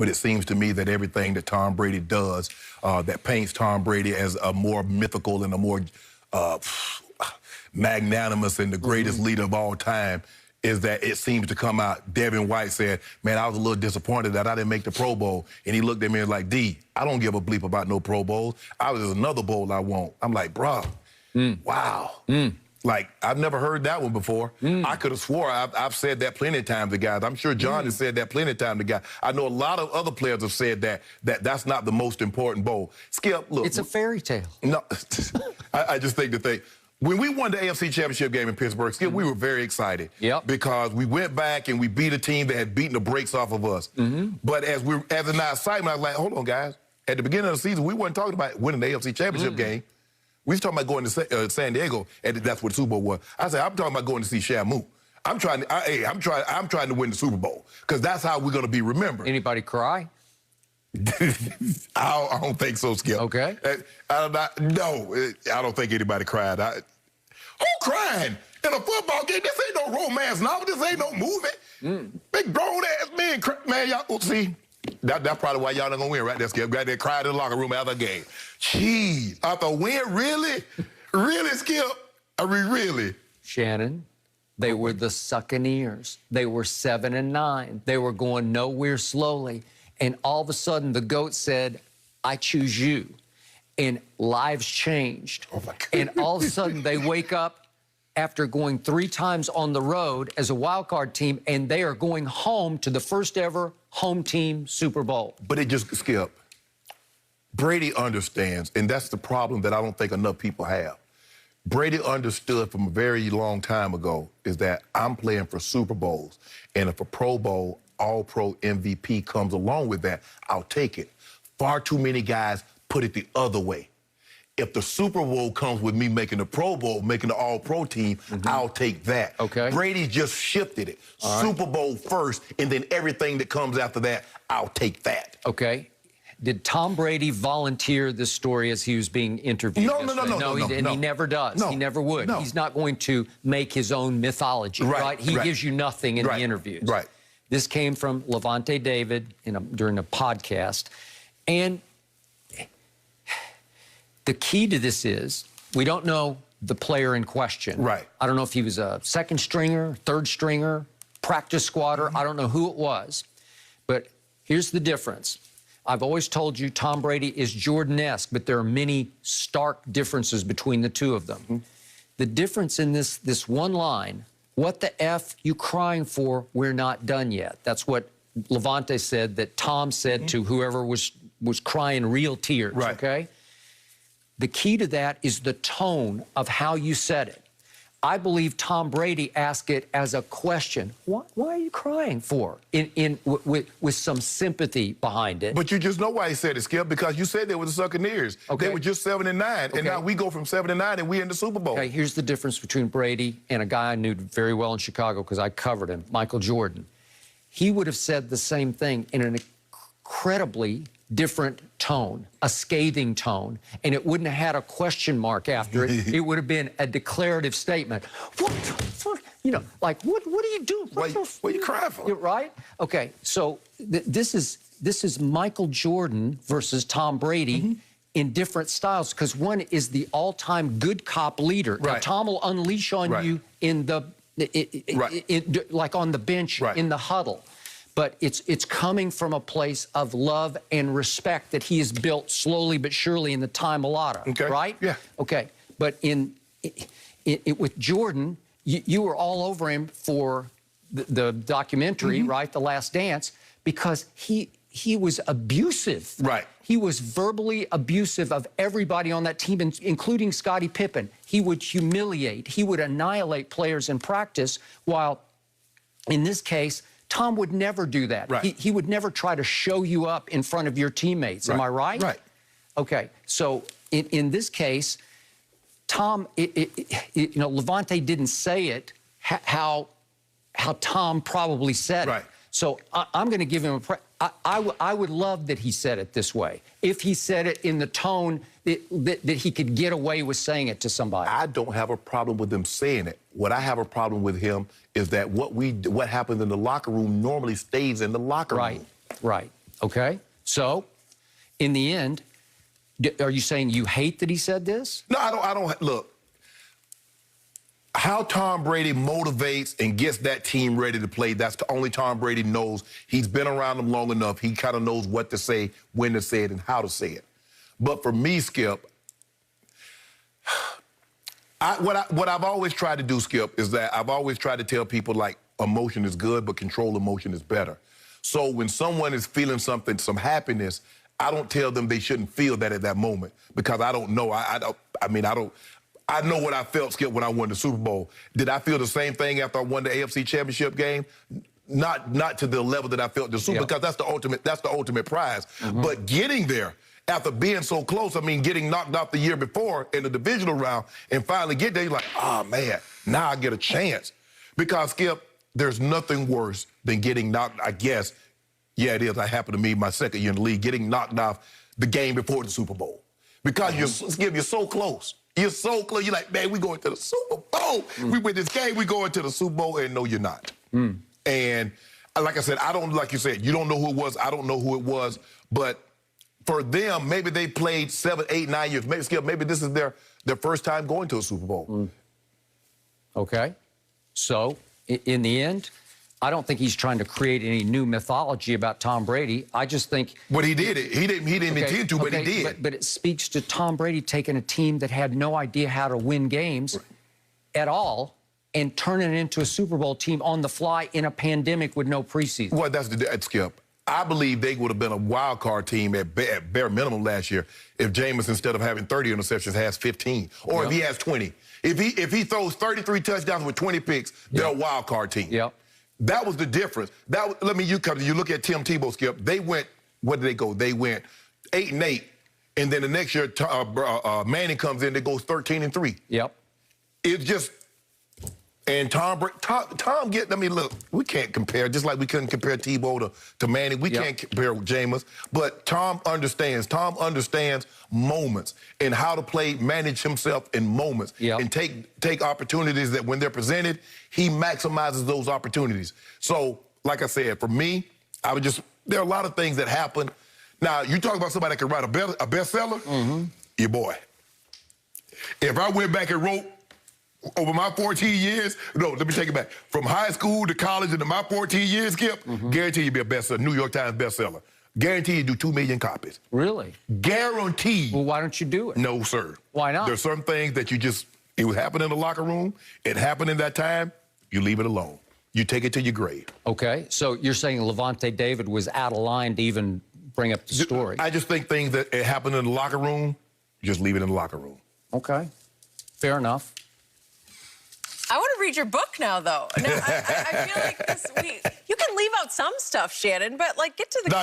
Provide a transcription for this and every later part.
but it seems to me that everything that Tom Brady does that paints Tom Brady as a more mythical and a more magnanimous and the greatest leader of all time is that it seems to come out. Devin White said, man, I was a little disappointed that I didn't make the Pro Bowl. And he looked at me and was like, D, I don't give a bleep about no Pro Bowls. There's another bowl I want. I'm like, bro, wow. Like, I've never heard that one before. I could have swore I've said that plenty of times to guys. I'm sure John has said that plenty of times to guys. I know a lot of other players have said that's not the most important bowl. Skip, look. It's a fairy tale. No, I just think the thing. When we won the AFC Championship game in Pittsburgh, Skip, we were very excited. Because we went back and we beat a team that had beaten the brakes off of us. But as in our excitement, I was like, hold on, guys. At the beginning of the season, we weren't talking about winning the AFC Championship game. We was talking about going to San Diego, and that's what the Super Bowl was. I said, I'm talking about going to see Shamu. I'm trying to win the Super Bowl, because that's how we're going to be remembered. Anybody cry? I don't think so, Skip. Okay. No, I don't think anybody cried. Who crying in a football game? This ain't no romance novel. This ain't no movie. Big grown-ass men, man, y'all, see, that's probably why y'all not going to win right there, Skip. Right there, cried in the locker room after the game. Jeez, after a win, really? Really, Skip? I mean, really? Shannon, they were the Succaneers. They were 7-9. They were going nowhere slowly. And all of a sudden, the GOAT said, I choose you. And lives changed. Oh, my God. And all of a sudden, they wake up after going 3 times on the road as a wild card team, and they are going home to the first ever home team Super Bowl. But it just, Skip, Brady understands, and that's the problem that I don't think enough people have. Brady understood from a very long time ago is that I'm playing for Super Bowls, and if a Pro Bowl, All-Pro MVP comes along with that, I'll take it. Far too many guys put it the other way. If the Super Bowl comes with me making the Pro Bowl, making the All-Pro team, I'll take that. Okay. Brady just shifted it. Super Bowl first, and then everything that comes after that, I'll take that. Okay. Did Tom Brady volunteer this story as he was being interviewed? No. He never does. No, he never would. no. He's not going to make his own mythology, right? He gives you nothing in the interviews. Right. This came from Levante David during a podcast. And the key to this is we don't know the player in question. Right. I don't know if he was a second stringer, third stringer, practice squatter. I don't know who it was. But here's the difference. I've always told you Tom Brady is Jordan-esque, but there are many stark differences between the two of them. The difference in this one line, what the F you crying for, we're not done yet. That's what Levante said, that Tom said to whoever was crying real tears, okay? The key to that is the tone of how you said it. I believe Tom Brady asked it as a question. Why are you crying for? With some sympathy behind it. But you just know why he said it, Skip, because you said they were the Succaneers. Okay. They were just 7-9, and now we go from 7-9 and we in the Super Bowl. Okay, here's the difference between Brady and a guy I knew very well in Chicago because I covered him, Michael Jordan. He would have said the same thing in an incredibly different tone, a scathing tone, and it wouldn't have had a question mark after it. It would have been a declarative statement. What the fuck? You know, like, what are you doing? What are you crying for? You're right? Okay, so this is Michael Jordan versus Tom Brady in different styles, because one is the all-time good cop leader. Now, Tom will unleash on you in the, like on the bench, in the huddle. But it's coming from a place of love and respect that he has built slowly but surely in the time allotted, right? Yeah. Okay, but with Jordan, you were all over him for the documentary, right, The Last Dance, because he was abusive. Right. He was verbally abusive of everybody on that team, including Scottie Pippen. He would humiliate. He would annihilate players in practice, while in this case, Tom would never do that. Right. He would never try to show you up in front of your teammates. Am I right? Right. Okay. So in this case, Tom, you know, Levante didn't say it how Tom probably said it. So I'm going to give him I would love that he said it this way. If he said it in the tone that he could get away with saying it to somebody. I don't have a problem with him saying it. What I have a problem with him is that what happens in the locker room normally stays in the locker room. Right. Okay? So, in the end, are you saying you hate that he said this? No, I don't. Look, how Tom Brady motivates and gets that team ready to play, that's the only Tom Brady knows. He's been around them long enough. He kind of knows what to say, when to say it, and how to say it. But for me, Skip, what I've always tried to do, Skip, is that I've always tried to tell people, like, emotion is good, but control emotion is better. So when someone is feeling something, some happiness, I don't tell them they shouldn't feel that at that moment, because I don't know. I know what I felt, Skip, when I won the Super Bowl. Did I feel the same thing after I won the AFC Championship game? Not to the level that I felt the Super Bowl, because that's the ultimate prize. But getting there, after being so close, I mean, getting knocked out the year before in the divisional round, and finally get there, you're like, oh, man, now I get a chance. Because, Skip, there's nothing worse than getting knocked, I guess. Yeah, it is. That happened to me my second year in the league, getting knocked off the game before the Super Bowl. Because you're so close. You're so close. You're like, man, we going to the Super Bowl. We win this game, we going to the Super Bowl, and no, you're not. And like I said, I don't, like you said, you don't know who it was. I don't know who it was. But for them, maybe they played 7, 8, 9 years. Maybe, Skip, maybe this is their first time going to a Super Bowl. Okay. So, in the end, I don't think he's trying to create any new mythology about Tom Brady. I just think... But he did it. He didn't intend to, but he did. But it speaks to Tom Brady taking a team that had no idea how to win games at all and turning it into a Super Bowl team on the fly in a pandemic with no preseason. Well, that's Skip. I believe they would have been a wild card team at bare minimum last year if Jameis, instead of having 30 interceptions, has 15. Or if he has 20. If he throws 33 touchdowns with 20 picks, they're a wild card team. That was the difference. You look at Tim Tebow, Skip. They went, what did they go? They went 8-8, and then the next year Manning comes in, they goes 13-3. It's just, and Tom, look, we can't compare, just like we couldn't compare Tebow to Manning. We can't compare Jameis, but Tom understands. Tom understands moments and how to manage himself in moments and take opportunities that when they're presented, he maximizes those opportunities. So, like I said, for me, there are a lot of things that happen. Now, you talk about somebody that can write a bestseller, your boy. If I went back and wrote over my 14 years, no, let me take it back. From high school to college into my 14 years, Skip, guarantee you'd be a bestseller, New York Times bestseller. Guarantee you do 2 million copies. Really? Guaranteed. Well, why don't you do it? No, sir. Why not? There's certain things that it would happen in the locker room. It happened in that time. You leave it alone. You take it to your grave. Okay. So you're saying Levante David was out of line to even bring up the story? I just think things that happen in the locker room, just leave it in the locker room. Okay. Fair enough. I want to read your book now, though. Now, I feel like this week, you can leave out some stuff, Shannon, but, like, get to the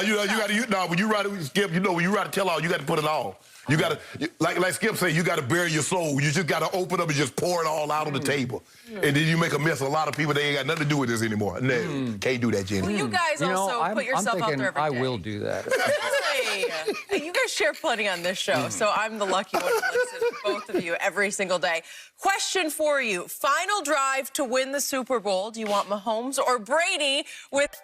when you write it, Skip, when you write a tell-all, you got to put it all. You got to, like Skip said, you got to bury your soul. You just got to open up and just pour it all out on the table. And then you make a mess of a lot of people that ain't got nothing to do with this anymore. No, can't do that, Jenny. Well, you guys also put yourself out there every day. I will do that. Really? You guys share plenty on this show, so I'm the lucky one to listen to both of you every single day. Question for you. Final drive to win the Super Bowl. Do you want Mahomes or Brady with...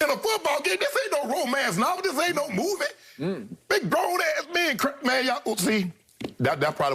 In a football game, this ain't no romance novel. This ain't no movie. Big grown-ass men, man, y'all see, that probably why